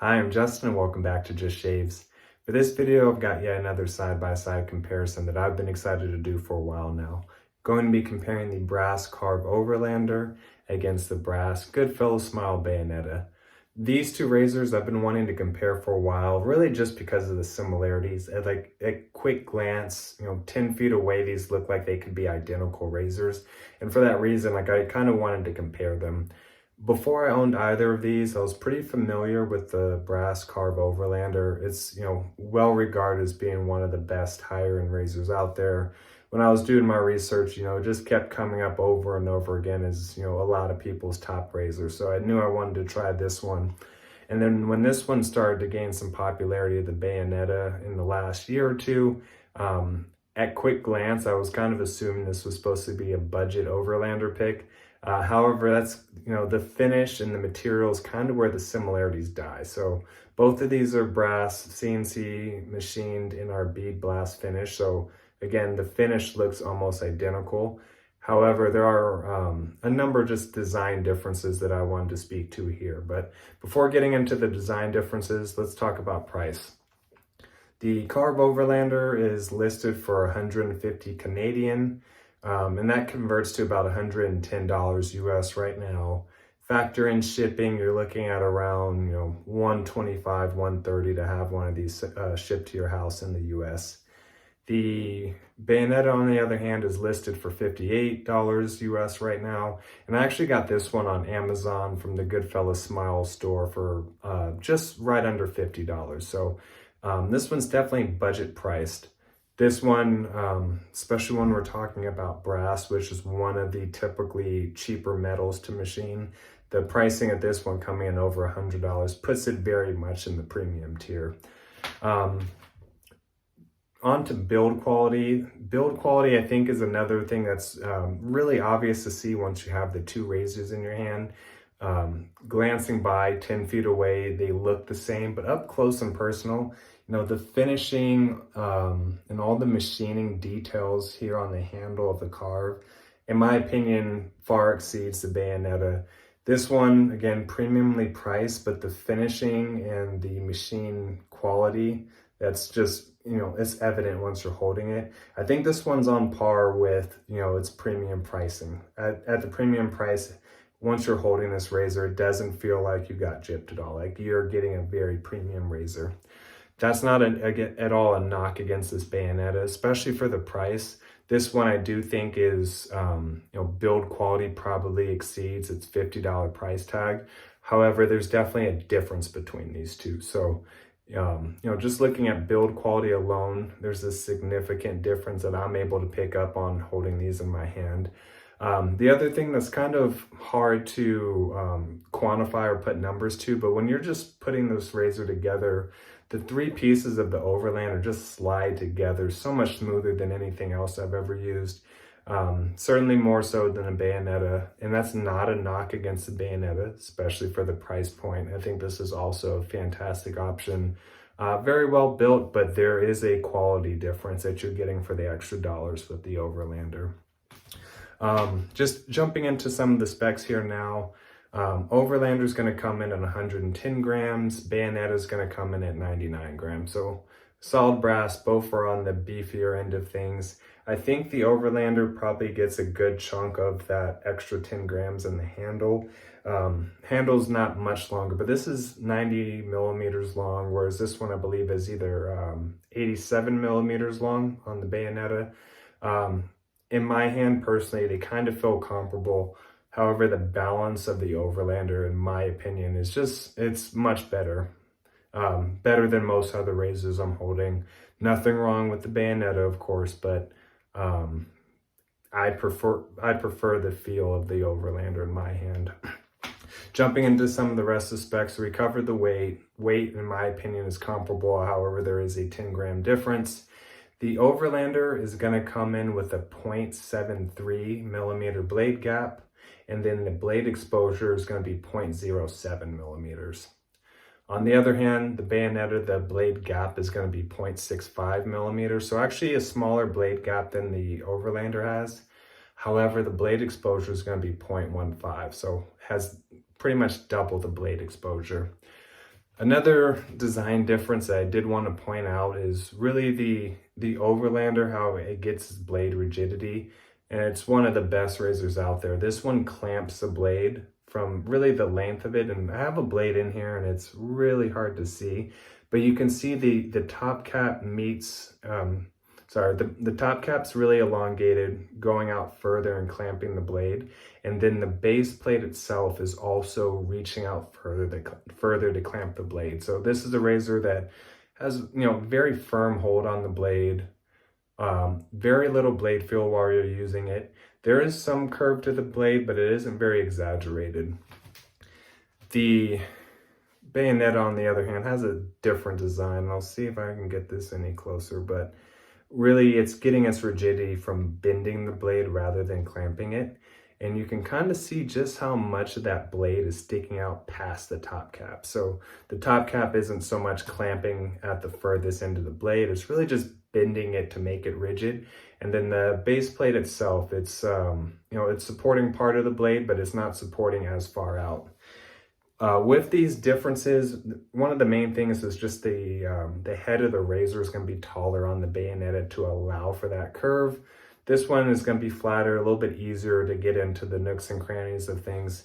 Hi, I'm Justin and welcome back to Just Shaves. For this video, I've got yet another side-by-side comparison that I've been excited to do for a while now. Going to be comparing the brass Karve Overlander against the brass Goodfellas Smile Bayonetta. These two razors I've been wanting to compare for a while, really just because of the similarities. At quick glance, 10 feet away, these look like they could be identical razors. And for that reason, I kind of wanted to compare them. Before I owned either of these, I was pretty familiar with the brass Karve Overlander. It's, well regarded as being one of the best higher-end razors out there. When I was doing my research, it just kept coming up over and over again as, a lot of people's top razor. So I knew I wanted to try this one. And then when this one started to gain some popularity, the Bayonetta, in the last year or two, at quick glance, I was kind of assuming this was supposed to be a budget Overlander pick. However, that's, the finish and the materials kind of where the similarities die. So both of these are brass CNC machined in our bead blast finish. So again, the finish looks almost identical. However, there are a number of just design differences that I wanted to speak to here. But before getting into the design differences, let's talk about price. The Karve Overlander is listed for 150 Canadian. And that converts to about $110 US right now. Factor in shipping, you're looking at around $125, $130 to have one of these shipped to your house in the US. The Bayonetta, on the other hand, is listed for $58 US right now. And I actually got this one on Amazon from the Goodfellas Smile store for just right under $50. So this one's definitely budget priced. This one, especially when we're talking about brass, which is one of the typically cheaper metals to machine, the pricing of this one coming in over $100 puts it very much in the premium tier. On to build quality. Build quality, I think, is another thing that's really obvious to see once you have the two razors in your hand. Glancing by 10 feet away, they look the same, but up close and personal, the finishing and all the machining details here on the handle of the Karve, in my opinion, far exceeds the Bayonetta. This one, again, premiumly priced, but the finishing and the machine quality, that's just, it's evident once you're holding it. I think this one's on par with, its premium pricing. At the premium price, once you're holding this razor, it doesn't feel like you got gypped at all. Like you're getting a very premium razor. That's not at all a knock against this Bayonetta, especially for the price. This one I do think is, build quality probably exceeds its $50 price tag. However, there's definitely a difference between these two. So, just looking at build quality alone, there's a significant difference that I'm able to pick up on holding these in my hand. The other thing that's kind of hard to quantify or put numbers to, but when you're just putting this razor together, the three pieces of the Overlander just slide together so much smoother than anything else I've ever used. Certainly more so than a Bayonetta, and that's not a knock against the Bayonetta, especially for the price point. I think this is also a fantastic option. Very well built, but there is a quality difference that you're getting for the extra dollars with the Overlander. Just jumping into some of the specs here now. Overlander is going to come in at 110 grams. Bayonetta is going to come in at 99 grams. So solid brass, both are on the beefier end of things. I think the Overlander probably gets a good chunk of that extra 10 grams in the handle. Handle's not much longer, but this is 90 millimeters long, whereas this one I believe is either 87 millimeters long on the Bayonetta. In my hand personally, they kind of feel comparable. However, the balance of the Overlander, in my opinion, is it's much better. Better than most other razors I'm holding. Nothing wrong with the Bayonetta, of course, but I prefer the feel of the Overlander in my hand. Jumping into some of the rest of the specs, we covered the weight. Weight, in my opinion, is comparable. However, there is a 10 gram difference. The Overlander is going to come in with a 0.73 millimeter blade gap, and then the blade exposure is going to be 0.07 millimeters. On the other hand, the Bayonetta, the blade gap is going to be 0.65 millimeters, so actually a smaller blade gap than the Overlander has. However, the blade exposure is going to be 0.15, so has pretty much double the blade exposure. Another design difference that I did want to point out is really the Overlander, how it gets its blade rigidity. And it's one of the best razors out there. This one clamps the blade from really the length of it. And I have a blade in here and it's really hard to see. But you can see the top cap meets, the top cap's really elongated, going out further and clamping the blade. And then the base plate itself is also reaching out further to clamp the blade. So this is a razor that has, very firm hold on the blade, very little blade feel while you're using it. There is some curve to the blade, but it isn't very exaggerated. The Bayonetta, on the other hand, has a different design. I'll see if I can get this any closer, but really it's getting its rigidity from bending the blade rather than clamping it. And you can kind of see just how much of that blade is sticking out past the top cap. So the top cap isn't so much clamping at the furthest end of the blade, it's really just bending it to make it rigid. And then the base plate itself, it's it's supporting part of the blade, but it's not supporting as far out. With these differences, one of the main things is just the head of the razor is going to be taller on the Bayonetta to allow for that curve. This one is going to be flatter, a little bit easier to get into the nooks and crannies of things.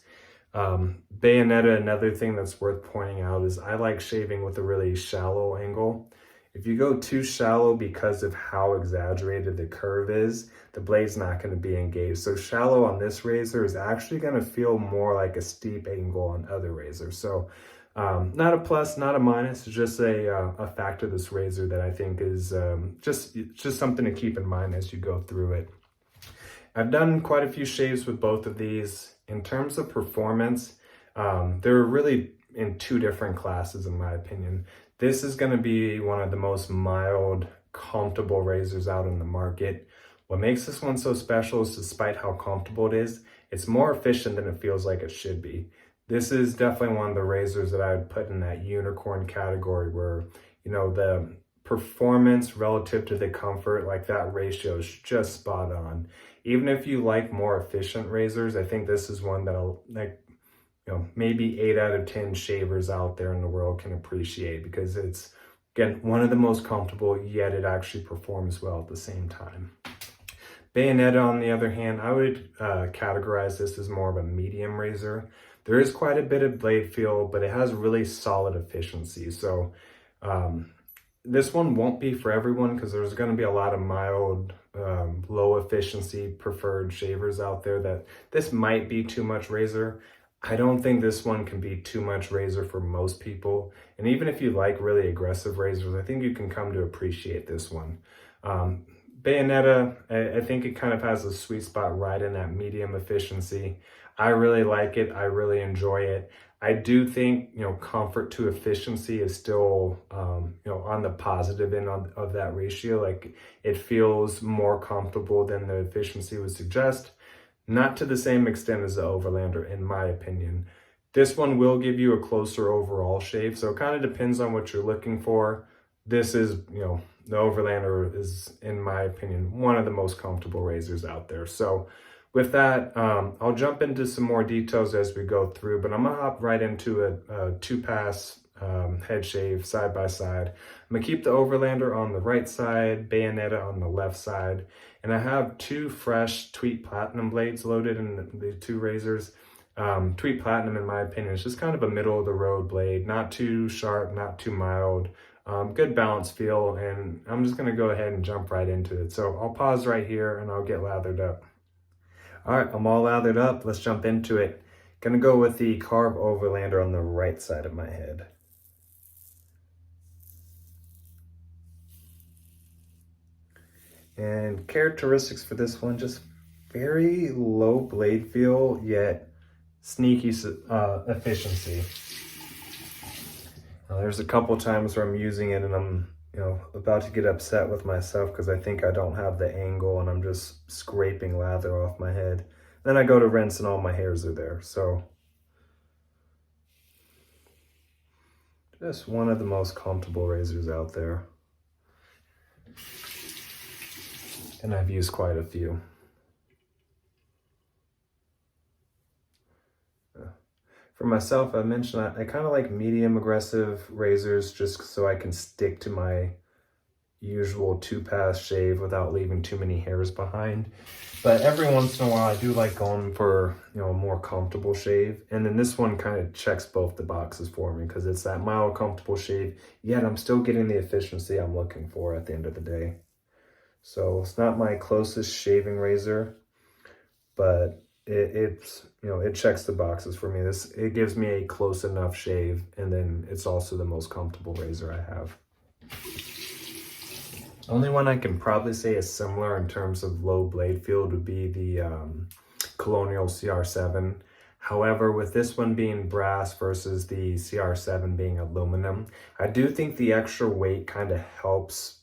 Bayonetta, another thing that's worth pointing out is I like shaving with a really shallow angle. If you go too shallow because of how exaggerated the curve is, the blade's not going to be engaged. So shallow on this razor is actually going to feel more like a steep angle on other razors. So not a plus, not a minus, it's just a fact of this razor that I think is just something to keep in mind as you go through it. I've done quite a few shaves with both of these. In terms of performance, they're really in two different classes in my opinion. This is going to be one of the most mild, comfortable razors out in the market. What makes this one so special is despite how comfortable it is, it's more efficient than it feels like it should be. This is definitely one of the razors that I would put in that unicorn category where, the performance relative to the comfort, like that ratio is just spot on. Even if you like more efficient razors, I think this is one that'll maybe 8 out of 10 shavers out there in the world can appreciate because it's, again, one of the most comfortable, yet it actually performs well at the same time. Bayonetta, on the other hand, I would categorize this as more of a medium razor. There is quite a bit of blade feel, but it has really solid efficiency. So this one won't be for everyone because there's going to be a lot of mild, low efficiency preferred shavers out there that this might be too much razor. I don't think this one can be too much razor for most people. And even if you like really aggressive razors, I think you can come to appreciate this one. Bayonetta, I think it kind of has a sweet spot right in that medium efficiency. I really like it. I really enjoy it. I do think, comfort to efficiency is still, on the positive end of that ratio. Like it feels more comfortable than the efficiency would suggest. Not to the same extent as the Overlander, in my opinion. This one will give you a closer overall shave, so it kind of depends on what you're looking for. This is, the Overlander is, in my opinion, one of the most comfortable razors out there. So with that, I'll jump into some more details as we go through, but I'm going to hop right into a two-pass head shave side by side. I'm going to keep the Overlander on the right side, Bayonetta on the left side. And I have two fresh Tweet Platinum blades loaded in the two razors. Tweet Platinum, in my opinion, is just kind of a middle of the road blade, not too sharp, not too mild, good balance feel. And I'm just going to go ahead and jump right into it. So I'll pause right here and I'll get lathered up. All right, I'm all lathered up. Let's jump into it. Gonna go with the Karve Overlander on the right side of my head. And characteristics for this one, just very low blade feel, yet sneaky efficiency. Now, there's a couple times where I'm using it and I'm, about to get upset with myself because I think I don't have the angle and I'm just scraping lather off my head. Then I go to rinse and all my hairs are there. So just one of the most comfortable razors out there. And I've used quite a few. For myself, I mentioned I kind of like medium aggressive razors just so I can stick to my usual 2-pass shave without leaving too many hairs behind. But every once in a while, I do like going for, a more comfortable shave. And then this one kind of checks both the boxes for me because it's that mild, comfortable shave, yet I'm still getting the efficiency I'm looking for at the end of the day. So it's not my closest shaving razor, but it checks the boxes for me. It gives me a close enough shave, and then it's also the most comfortable razor I have. Only one I can probably say is similar in terms of low blade field would be the Colonial CR7. However, with this one being brass versus the CR7 being aluminum, I do think the extra weight kind of helps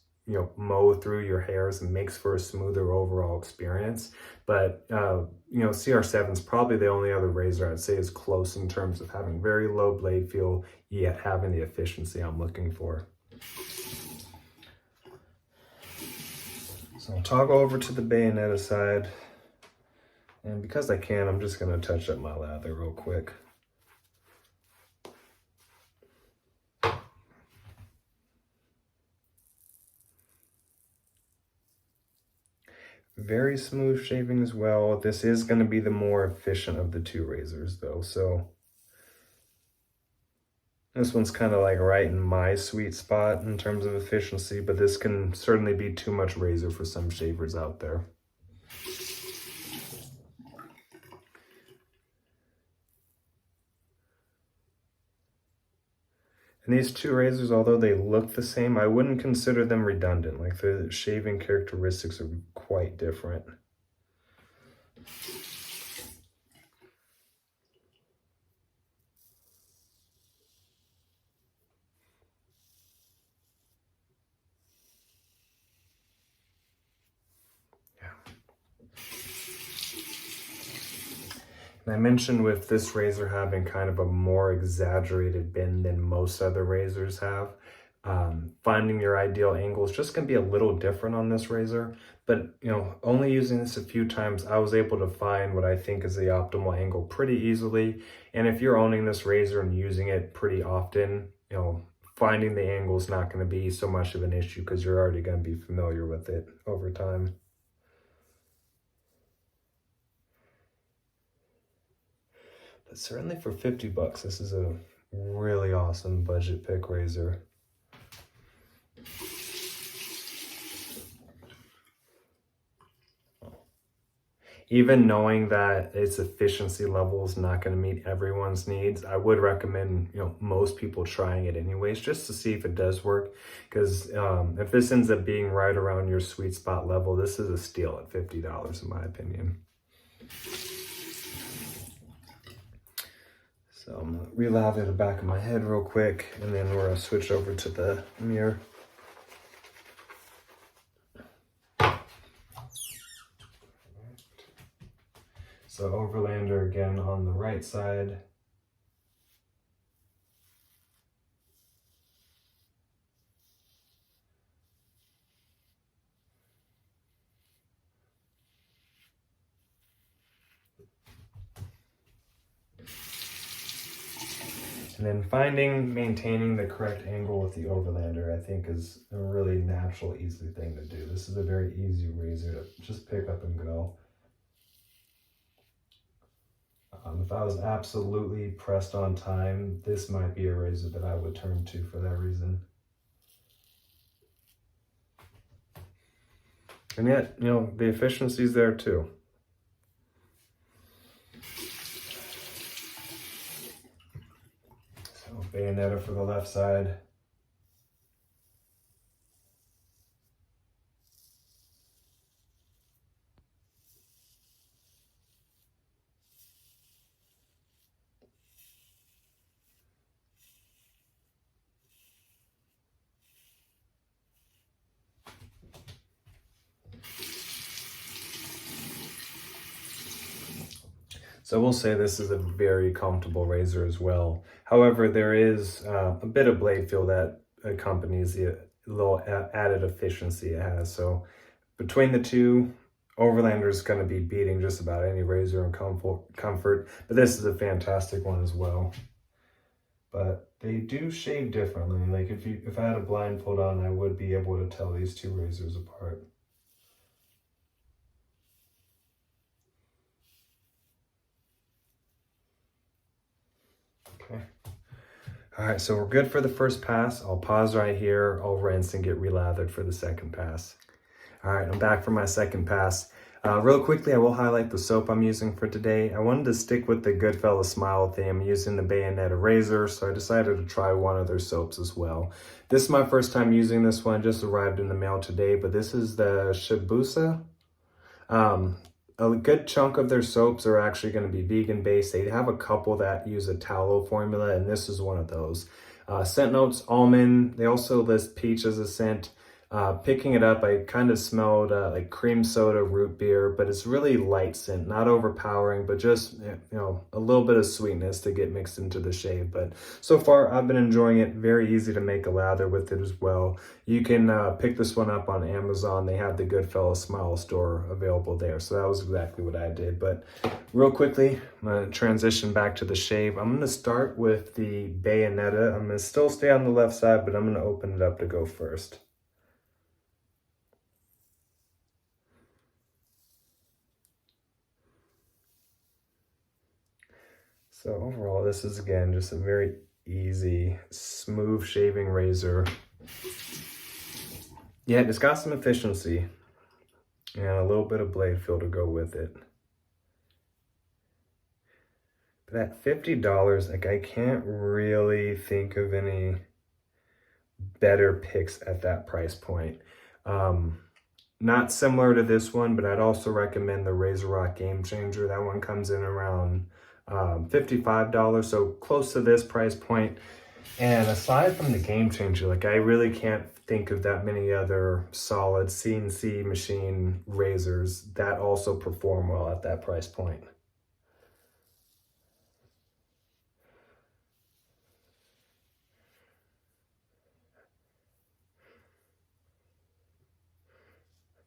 mow through your hairs and makes for a smoother overall experience. But, CR7 is probably the only other razor I'd say is close in terms of having very low blade feel, yet having the efficiency I'm looking for. So I'll toggle over to the Bayonetta side. And because I can, I'm just going to touch up my lather real quick. Very smooth shaving as well. This is going to be the more efficient of the two razors though. So this one's kind of like right in my sweet spot in terms of efficiency, but this can certainly be too much razor for some shavers out there. And these two razors, although they look the same, I wouldn't consider them redundant. Like the shaving characteristics are quite different. I mentioned with this razor having kind of a more exaggerated bend than most other razors have, finding your ideal angle is just going to be a little different on this razor. But, only using this a few times, I was able to find what I think is the optimal angle pretty easily. And if you're owning this razor and using it pretty often, finding the angle is not going to be so much of an issue because you're already going to be familiar with it over time. But certainly for 50 bucks, this is a really awesome budget pick razor. Even knowing that its efficiency level is not going to meet everyone's needs, I would recommend, most people trying it anyways, just to see if it does work. Because if this ends up being right around your sweet spot level, this is a steal at $50 in my opinion. So I'm going to relather the back of my head real quick, and then we're going to switch over to the mirror. So Overlander again on the right side. And then maintaining the correct angle with the Overlander, I think is a really natural, easy thing to do. This is a very easy razor to just pick up and go. If I was absolutely pressed on time, this might be a razor that I would turn to for that reason. And yet, the efficiency is there too. So Bayonetta for the left side. So we'll say this is a very comfortable razor as well. However, there is a bit of blade feel that accompanies the little added efficiency it has. So between the two, Overlander is going to be beating just about any razor in comfort, but this is a fantastic one as well. But they do shave differently. Like if I had a blindfold on, I would be able to tell these two razors apart. Okay. All right, so we're good for the first pass. I'll pause right here. I'll rinse and get relathered for the second pass. All right, I'm back for my second pass. Real quickly, I will highlight the soap I'm using for today. I wanted to stick with the Goodfellas Smile theme using the Bayonetta razor, so I decided to try one of their soaps as well. This is my first time using this one, just arrived in the mail today, but this is the Shibusa. A good chunk of their soaps are actually going to be vegan-based. They have a couple that use a tallow formula, and this is one of those. Scent notes, almond. They also list peach as a scent. Picking it up, I kind of smelled like cream soda, root beer, but it's really light scent, not overpowering, but just, you know, a little bit of sweetness to get mixed into the shave. But so far, I've been enjoying it. Very easy to make a lather with it as well. You can pick this one up on Amazon. They have the Goodfellas Smile store available there. So that was exactly what I did. But real quickly, I'm going to transition back to the shave. I'm going to start with the Bayonetta. I'm going to still stay on the left side, but I'm going to open it up to go first. So overall, this is, again, just a very easy, smooth shaving razor. Yeah, it's got some efficiency and a little bit of blade feel to go with it. But at $50, like, I can't really think of any better picks at that price point. Not similar to this one, but I'd also recommend the Razor Rock Game Changer. That one comes in around $55, so close to this price point. And aside from the Game Changer, like, I really can't think of that many other solid CNC machine razors that also perform well at that price point.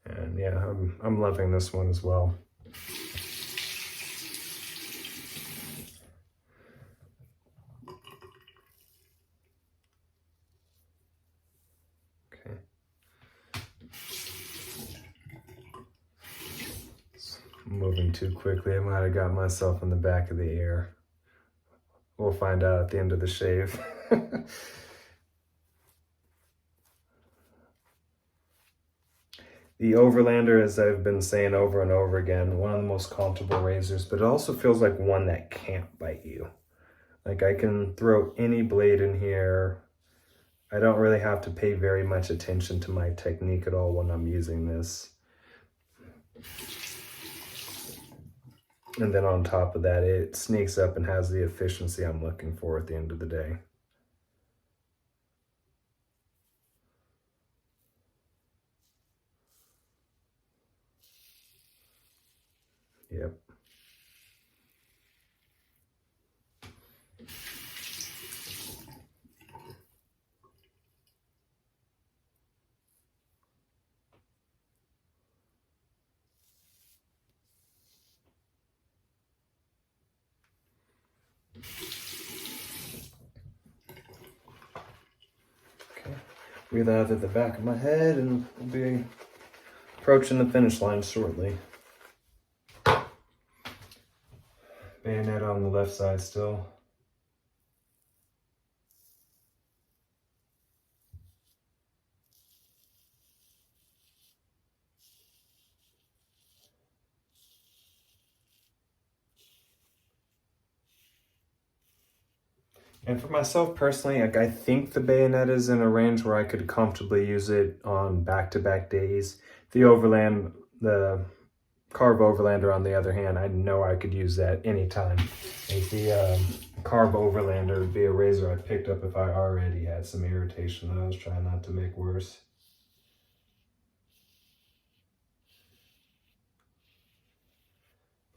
And yeah, I'm loving this one as well. Okay. Moving too quickly, I might have got myself in the back of the ear. We'll find out at the end of the shave. The Overlander, as I've been saying over and over again, one of the most comfortable razors, but it also feels like one that can't bite you. Like, I can throw any blade in here. I don't really have to pay very much attention to my technique at all when I'm using this. And then on top of that, it sneaks up and has the efficiency I'm looking for at the end of the day. Yep. Okay, relather the back of my head and we'll be approaching the finish line shortly. Bayonet on the left side still. And for myself personally, like, I think the Bayonetta is in a range where I could comfortably use it on back-to-back days. The Karve Overlander, on the other hand, I know I could use that anytime. Like, the Karve Overlander would be a razor I picked up if I already had some irritation that I was trying not to make worse.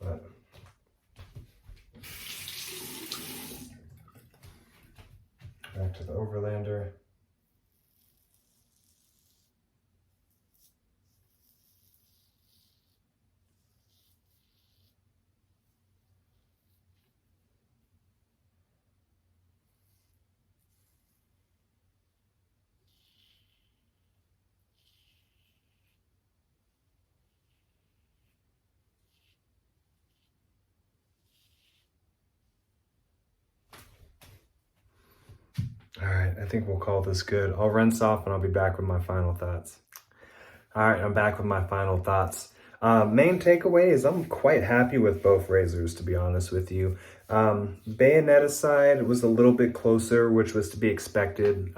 But back to the Overlander. All right, I think we'll call this good. I'll rinse off and I'll be back with my final thoughts. All right, I'm back with my final thoughts. Main takeaway is I'm quite happy with both razors, to be honest with you. Bayonetta side was a little bit closer, which was to be expected,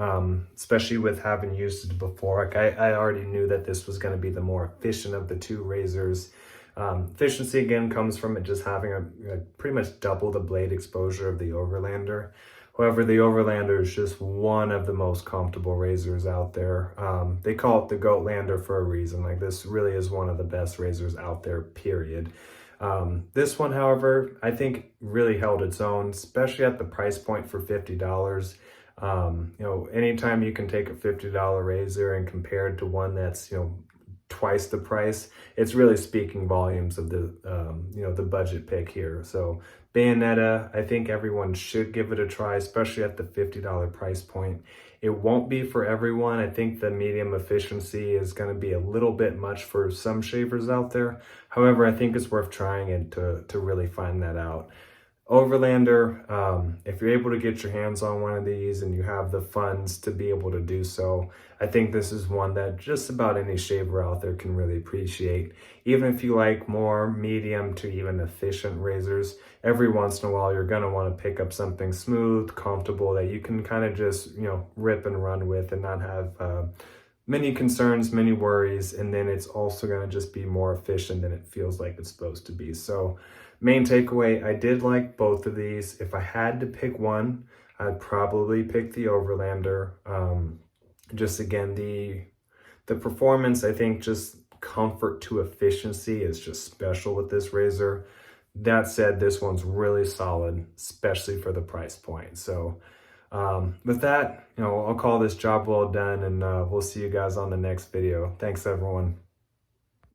especially with having used it before. Like I already knew that this was going to be the more efficient of the two razors. Efficiency again comes from it just having a pretty much double the blade exposure of the Overlander. However, the Overlander is just one of the most comfortable razors out there. They call it the Goatlander for a reason. Like, this really is one of the best razors out there, period. This one, however, I think really held its own, especially at the price point for $50. Anytime you can take a $50 razor and compare it to one that's, twice the price, it's really speaking volumes of the the budget pick here. So Bayonetta, I think everyone should give it a try, especially at the $50 price point. It won't be for everyone. I think the medium efficiency is going to be a little bit much for some shavers out there. However, I think it's worth trying it to really find that out. Overlander, if you're able to get your hands on one of these and you have the funds to be able to do so, I think this is one that just about any shaver out there can really appreciate. Even if you like more medium to even efficient razors, every once in a while you're going to want to pick up something smooth, comfortable, that you can kind of just, rip and run with and not have many concerns, many worries, and then it's also going to just be more efficient than it feels like it's supposed to be. So main takeaway, I did like both of these. If I had to pick one, I'd probably pick the Overlander. Just again, the performance, I think just comfort to efficiency is just special with this razor. That said, this one's really solid, especially for the price point. So with that, I'll call this job well done, and we'll see you guys on the next video. Thanks, everyone.